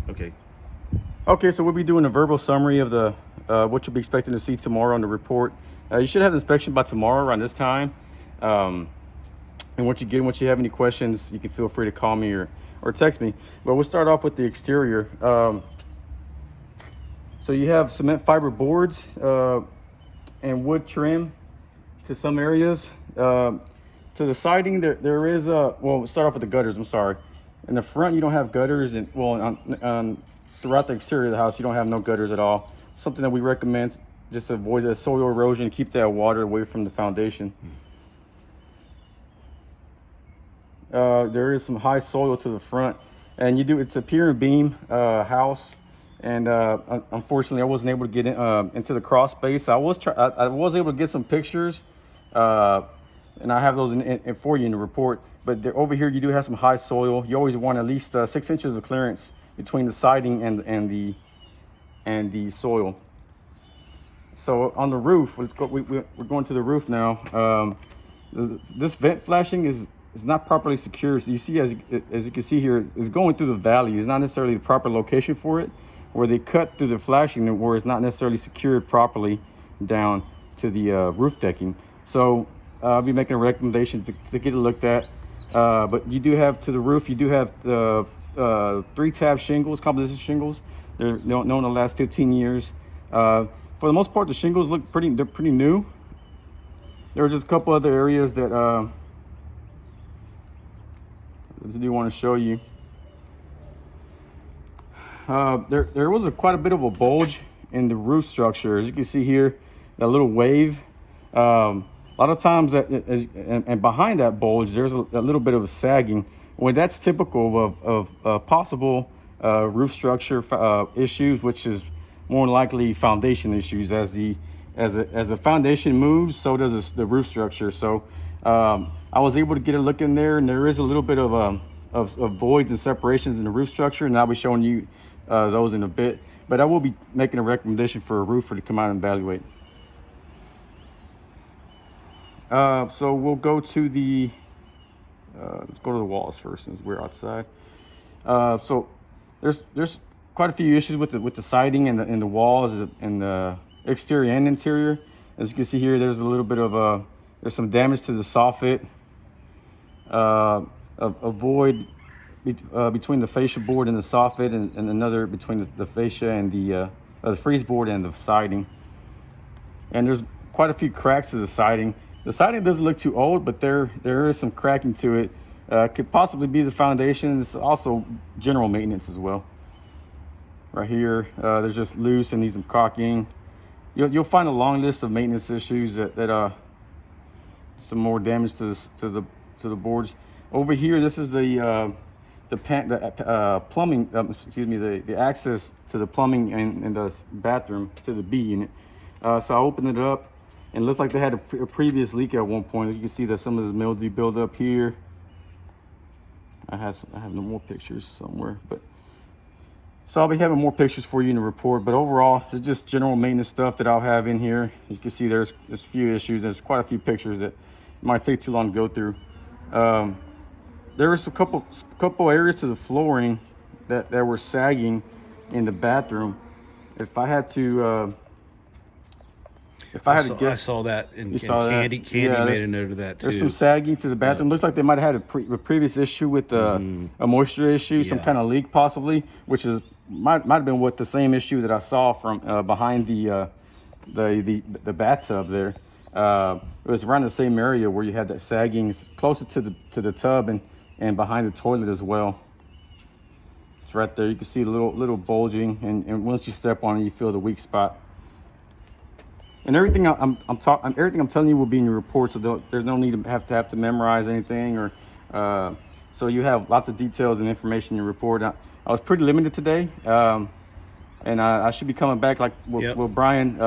Okay. Okay, so we'll be doing a verbal summary of the what you'll be expecting to see tomorrow on the report. You should have the inspection by tomorrow around this time. Um, and once you have any questions, you can feel free to call me or text me. But we'll start off with the exterior. So you have cement fiber boards and wood trim to some areas. To the siding, there is a, well, we'll start off with the gutters, I'm sorry. In the front, you don't have gutters, and well, throughout the exterior of the house, you don't have no gutters at all. Something that we recommend just to avoid the soil erosion, keep that water away from the foundation. There is some high soil to the front, and it's a pier and beam house. And unfortunately, I wasn't able to get into the crawl space. I was able to get some pictures, and I have those for you in the report. But over here, you do have some high soil. You always want at least 6 inches of clearance between the siding and the soil. So on the roof, let's go. We're going to the roof now. This vent flashing is not properly secured. So you see, as you can see here, it's going through the valley. It's not necessarily the proper location for it, where they cut through the flashing, where it's not necessarily secured properly down to the roof decking. So I'll be making a recommendation to get it looked at. But you do have to the roof, you do have 3-tab shingles, composition shingles. They're known to last 15 years. For the most part, the shingles look they're pretty new. There are just a couple other areas that I do want to show you. There was quite a bit of a bulge in the roof structure. As you can see here, that little wave. A lot of times, and behind that bulge, there's a little bit of a sagging. When that's typical of possible roof structure issues, which is more likely foundation issues. As the foundation moves, so does the roof structure. So I was able to get a look in there, and there is a little bit of voids and separations in the roof structure, and I'll be showing you those in a bit. But I will be making a recommendation for a roofer to come out and evaluate. So we'll go to the let's go to the walls first, since we're outside. So there's quite a few issues with the siding and the walls and the exterior and interior. As you can see here, there's a little bit of there's some damage to the soffit. A void between the fascia board and the soffit, and another between the fascia and the freeze board and the siding. And there's quite a few cracks to the siding. The siding doesn't look too old, but there is some cracking to it. Could possibly be the foundation. It's also general maintenance as well. Right here, there's just loose and needs some caulking. You'll find a long list of maintenance issues that some more damage to the boards. Over here, this is the plumbing. The access to the plumbing and the bathroom to the B unit. So I opened it up. And it looks like they had a previous leak at one point. You can see that some of this mildew build up here. I have no more pictures somewhere, but so I'll be having more pictures for you in the report. But overall, it's just general maintenance stuff that I'll have in here. You can see there's a few issues. There's quite a few pictures that might take too long to go through. There was a couple areas to the flooring that were sagging in the bathroom. If I had to guess, I saw that, and Candy made a note of that too. There's some sagging to the bathroom. Looks like they might have had a previous issue with a moisture issue, some kind of leak possibly, which might have been what the same issue that I saw from behind the bathtub there. It was around the same area where you had that sagging closer to the tub and behind the toilet as well. It's right there. You can see a little bulging, and once you step on it, you feel the weak spot. And everything everything I'm telling you will be in your report, so there's no need to have to memorize anything, or so you have lots of details and information in your report. I was pretty limited today, and I should be coming back like what Brian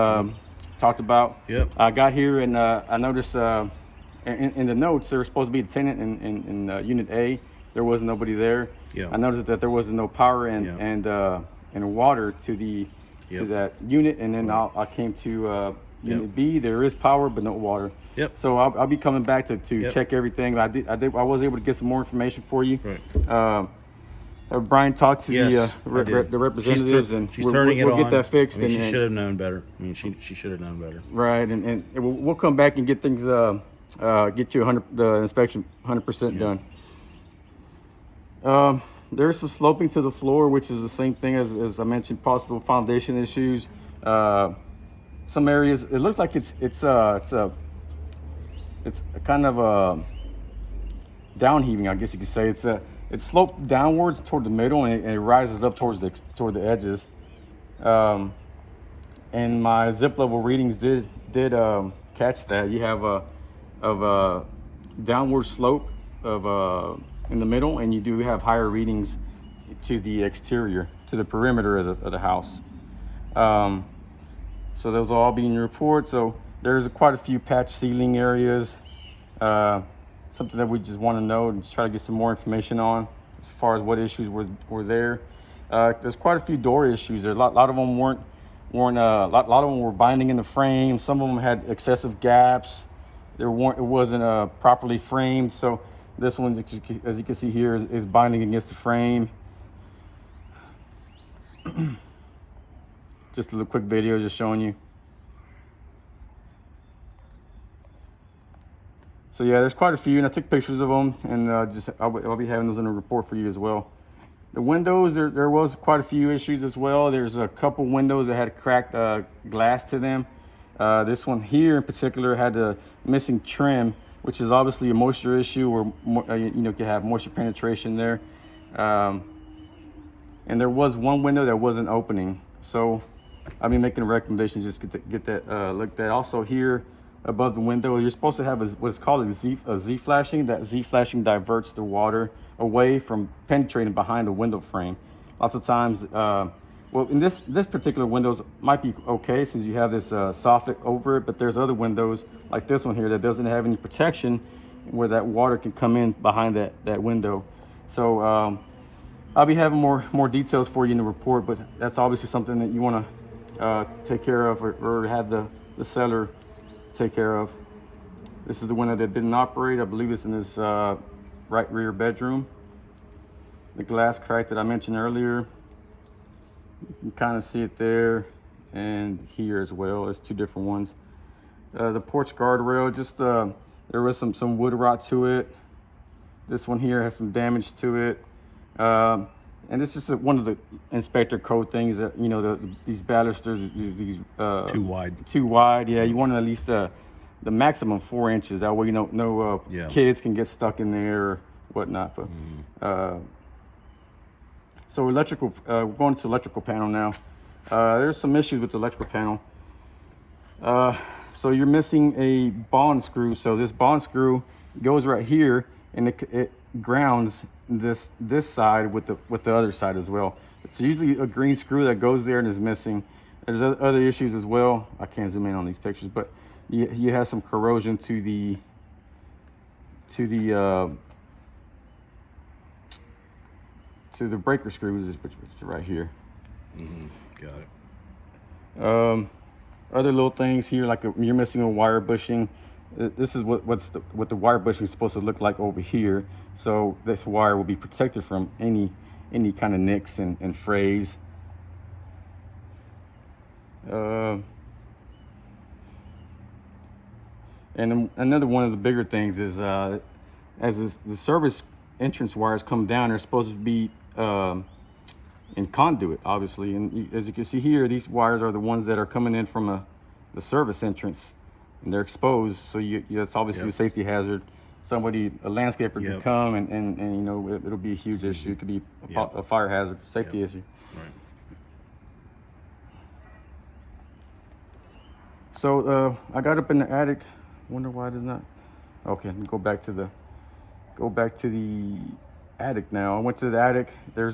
talked about. Yep. I got here and I noticed in the notes there was supposed to be a tenant in Unit A. There was nobody there. Yeah. I noticed that there was no power and water to that unit, and then I came to Unit B. There is power but no water. Yep. So I'll be coming back to check everything. I was able to get some more information for you. Right. have Brian talk to Yes, I did. the representatives, and she's turning it we'll on. get that fixed. I mean, and she should have known better. I mean, she should have known better. right, and we'll come back and get things get you the inspection 100% done. There's some sloping to the floor, which is the same thing as I mentioned, possible foundation issues. Some areas it looks like it's a kind of a downheaving, I guess you could say. It's sloped downwards toward the middle, and it rises up toward the edges. And my zip level readings did catch that. You have a downward slope of in the middle, and you do have higher readings to the exterior, to the perimeter of the house. So those will all be in your report. So there's quite a few patch ceiling areas, something that we just want to know and just try to get some more information on as far as what issues were there. There's quite a few door issues. There's a lot of them weren't a lot of them were binding in the frame. Some of them had excessive gaps. It wasn't properly framed. So this one, as you can see here, is binding against the frame. Just a little quick video just showing you. So yeah, there's quite a few, and I took pictures of them, and I'll be having those in a report for you as well. The windows, there was quite a few issues as well. There's a couple windows that had cracked glass to them. This one here in particular had a missing trim, which is obviously a moisture issue, or you can have moisture penetration there. And there was one window that wasn't opening, so I'll be making a recommendation just get that looked at. Also here above the window, you're supposed to have what's called a Z flashing. That Z flashing diverts the water away from penetrating behind the window frame. Lots of times, well, in this particular windows might be okay since you have this soffit over it, but there's other windows like this one here that doesn't have any protection where that water can come in behind that window. So I'll be having more details for you in the report, but that's obviously something that you want to take care of, or have the seller take care of. This is the window that didn't operate. I believe it's in this right rear bedroom. The glass crack that I mentioned earlier, you can kind of see it there and here as well. It's two different ones. The porch guardrail, just there was some wood rot to it. This one here has some damage to it. And it's just one of the inspector code things that, these balusters, these too wide. Yeah, you want at least the maximum 4 inches. That way, no kids can get stuck in there or whatnot. But so electrical, we're going to electrical panel now. There's some issues with the electrical panel. So you're missing a bond screw. So this bond screw goes right here, and it grounds this side with the other side as well. It's usually a green screw that goes there and is missing. There's other issues as well. I can't zoom in on these pictures, but you have some corrosion to the breaker screws, which is right here. Got it. Other little things here, like you're missing a wire bushing. This is what the wire bushing is supposed to look like over here. So this wire will be protected from any kind of nicks and frays. And another one of the bigger things is as the service entrance wires come down, they're supposed to be in conduit, obviously. And as you can see here, these wires are the ones that are coming in from the service entrance, and they're exposed. So that's obviously a safety hazard. A landscaper can come and it'll be a huge issue. It could be a fire hazard, safety issue. Right. So I got up in the attic. Wonder why it is not. Okay, go back to the attic now. I went to the attic. There's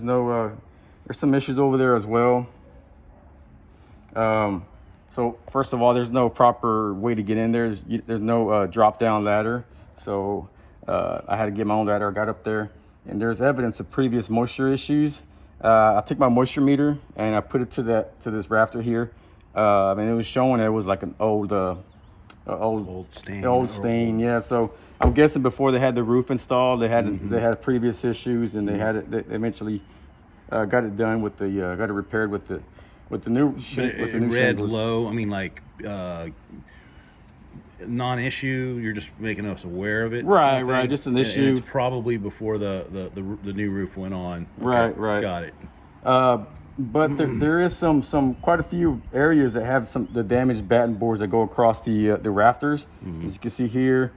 some issues over there as well. So first of all, there's no proper way to get in there. There's no drop down ladder. So I had to get my own ladder. I got up there, and there's evidence of previous moisture issues. I took my moisture meter and I put it to this rafter here. And it was showing it was like an old stain. Yeah. So I'm guessing before they had the roof installed, they had previous issues, and they had it. They eventually got it done with the got it repaired with the new But it, with the it new read shingles. low. I mean, like non-issue. You're just making us aware of it. Right, I right, think. just an And issue. it's probably before the new roof went on. Okay, Right, right. Got it. But there is some quite a few areas that have the damaged batten boards that go across the rafters. As you can see here,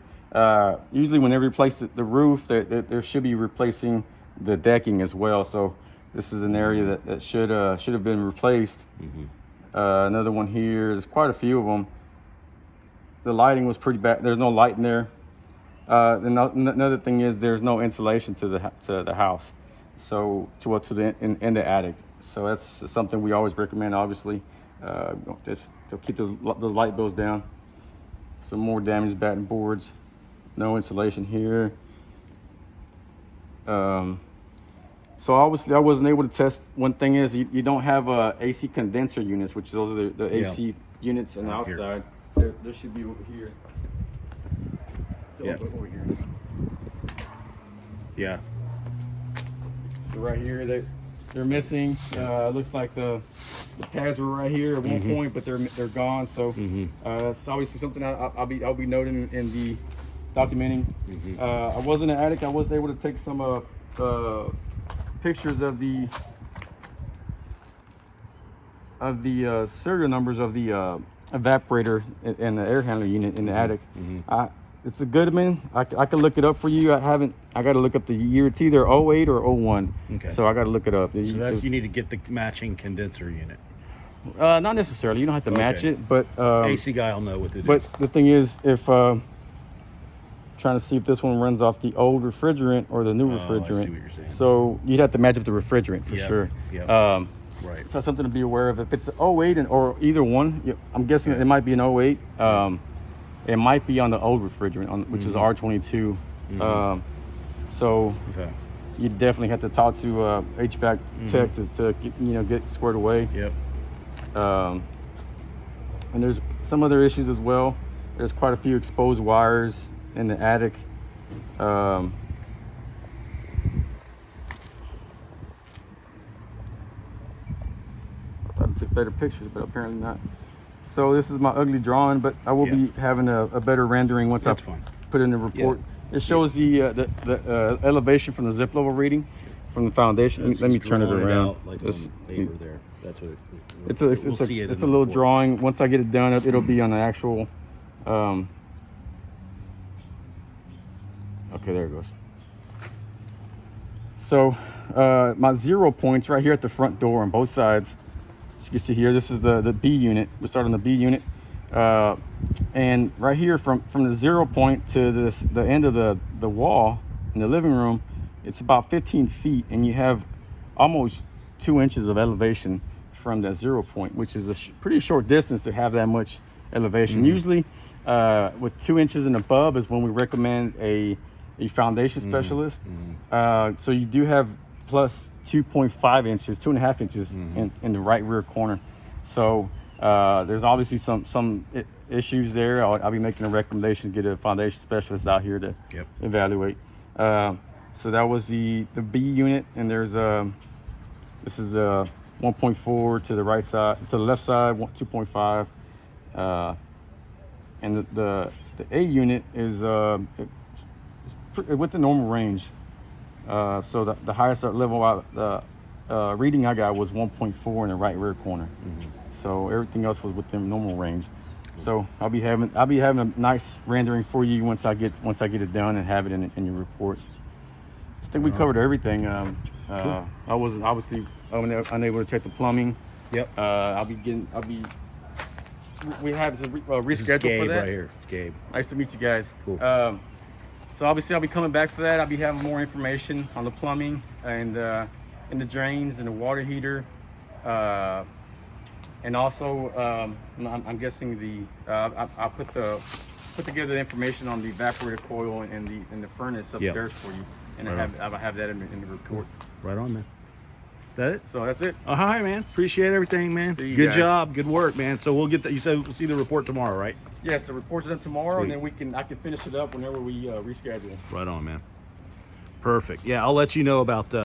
usually when they replace the roof, there should be replacing the decking as well. So this is an area that should have been replaced. Another one here. There's quite a few of them. The lighting was pretty bad. There's no light in there. Another thing is there's no insulation to the house, so to the in the attic. So that's something we always recommend. Obviously, to keep those light bills down. Some more damaged batten boards. No insulation here. So obviously I wasn't able to test. One thing is you don't have AC condenser units, which those are the AC units on the Right here. outside. There should be over here. So Yeah. over here. Yeah. So right here they're missing. Looks like the pads were right here at one point, but they're gone. So that's obviously something I'll be noting in the documenting. I was in the attic. I was able to take some pictures of the serial numbers of the evaporator and the air handler unit in the attic. It's a Goodman. I can look it up for you. I got to look up the year. It's either 08 or 01. Okay. So I got to look it up. So that's, you need to get the matching condenser unit. Not necessarily. You don't have to match Okay. it, but AC guy will know what to do. but the thing is, if trying to see if this one runs off the old refrigerant or the new I see refrigerant. what you're saying. So you'd have to match up the refrigerant for Yep, sure. yep. Right. So something to be aware of. If it's 08 or either one, I'm guessing it might be an 08. It might be on the old refrigerant, which is R22. So Okay. you definitely have to talk to HVAC tech to get squared away. Yep. And there's some other issues as well. There's quite a few exposed wires in the attic. I thought I took better pictures, but apparently not. So this is my ugly drawing, but I will be having a better rendering once That's I fine. put it in the report. It shows the elevation from the zip level reading from the foundation. Let me turn it Drawing around. out like Just- on paper there. That's what it, it's we'll a see it it's in a the little report. drawing. Once I get it done, it'll be on the actual. Okay, there it goes. So my 0 points right here at the front door on both sides. As you can see here, this is the B unit. We start on the B unit, and right here from the 0 point to the end of the wall in the living room, it's about 15 feet, and you have almost 2 inches of elevation from that 0 point, which is a pretty short distance to have that much elevation. Usually, with 2 inches and above is when we recommend a foundation specialist. So you do have plus 2.5 inches, 2.5 inches in the right rear corner. So there's obviously some issues there. I'll be making a recommendation to get a foundation specialist out here to evaluate. So that was the B unit, and there's this is 1.4 to the right side, to the left side, 2.5, and the A unit is with the normal range. So the highest level reading I got was 1.4 in the right rear corner. So everything else was within normal range. So I'll be having a nice rendering for you once I get it done and have it in your report. I think we covered everything. I wasn't obviously unable to check the plumbing. Yep. We have to This is reschedule Gabe for that. right here. Gabe. Nice to meet you guys. Cool. So obviously I'll be coming back for that. I'll be having more information on the plumbing and the drains and the water heater, and also I'm guessing I'll put together the information on the evaporator coil and the furnace upstairs for you, and I'll have that in the report. Right on, man. Is that it? So that's it. Oh, hi, man. Appreciate everything, man. See you Good guys. job. Good work, man. So we'll get that. You said we'll see the report tomorrow, right? Yes, the report's done tomorrow, Sweet. and then I can finish it up whenever we reschedule. Right on, man. Perfect. Yeah, I'll let you know about